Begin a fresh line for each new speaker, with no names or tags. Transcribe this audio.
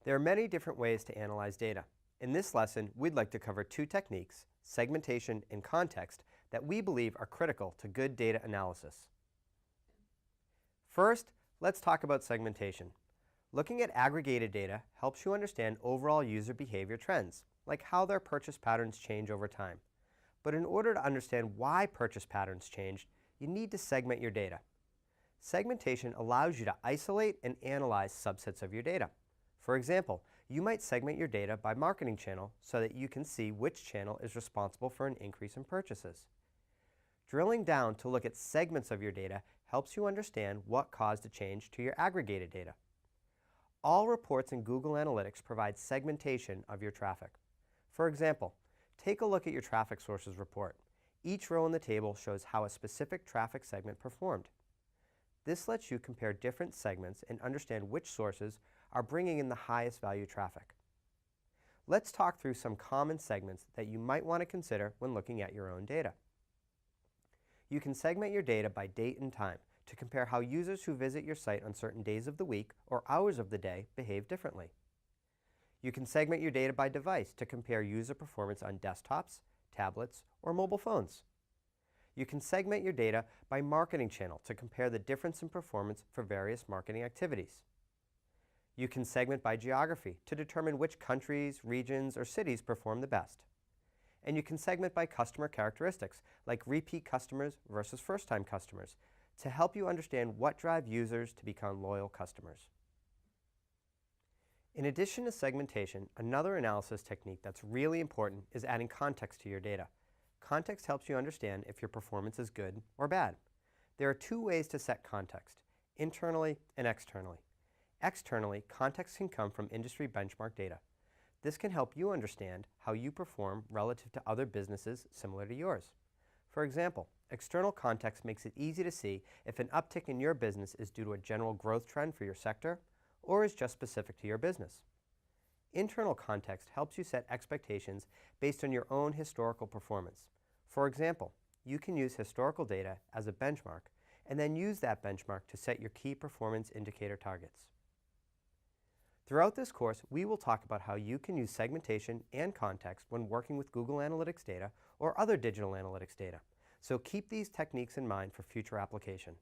There are many different ways to analyze data. In this lesson, we'd like to cover two techniques, segmentation and context, that we believe are critical to good data analysis. First, let's talk about segmentation. Looking at aggregated data helps you understand overall user behavior trends, like how their purchase patterns change over time. But in order to understand why purchase patterns changed, you need to segment your data. Segmentation allows you to isolate and analyze subsets of your data. For example, you might segment your data by marketing channel so that you can see which channel is responsible for an increase in purchases. Drilling down to look at segments of your data helps you understand what caused a change to your aggregated data. All reports in Google Analytics provide segmentation of your traffic. For example, take a look at your traffic sources report. Each row in the table shows how a specific traffic segment performed. This lets you compare different segments and understand which sources are bringing in the highest value traffic. Let's talk through some common segments that you might want to consider when looking at your own data. You can segment your data by date and time to compare how users who visit your site on certain days of the week or hours of the day behave differently. You can segment your data by device to compare user performance on desktops, tablets, or mobile phones. You can segment your data by marketing channel to compare the difference in performance for various marketing activities. You can segment by geography to determine which countries, regions, or cities perform the best. And you can segment by customer characteristics, like repeat customers versus first-time customers, to help you understand what drives users to become loyal customers. In addition to segmentation, another analysis technique that's really important is adding context to your data. Context helps you understand if your performance is good or bad. There are two ways to set context, internally and externally. Externally, context can come from industry benchmark data. This can help you understand how you perform relative to other businesses similar to yours. For example, external context makes it easy to see if an uptick in your business is due to a general growth trend for your sector or is just specific to your business. Internal context helps you set expectations based on your own historical performance. For example, you can use historical data as a benchmark and then use that benchmark to set your key performance indicator targets. Throughout this course, we will talk about how you can use segmentation and context when working with Google Analytics data or other digital analytics data. So keep these techniques in mind for future application.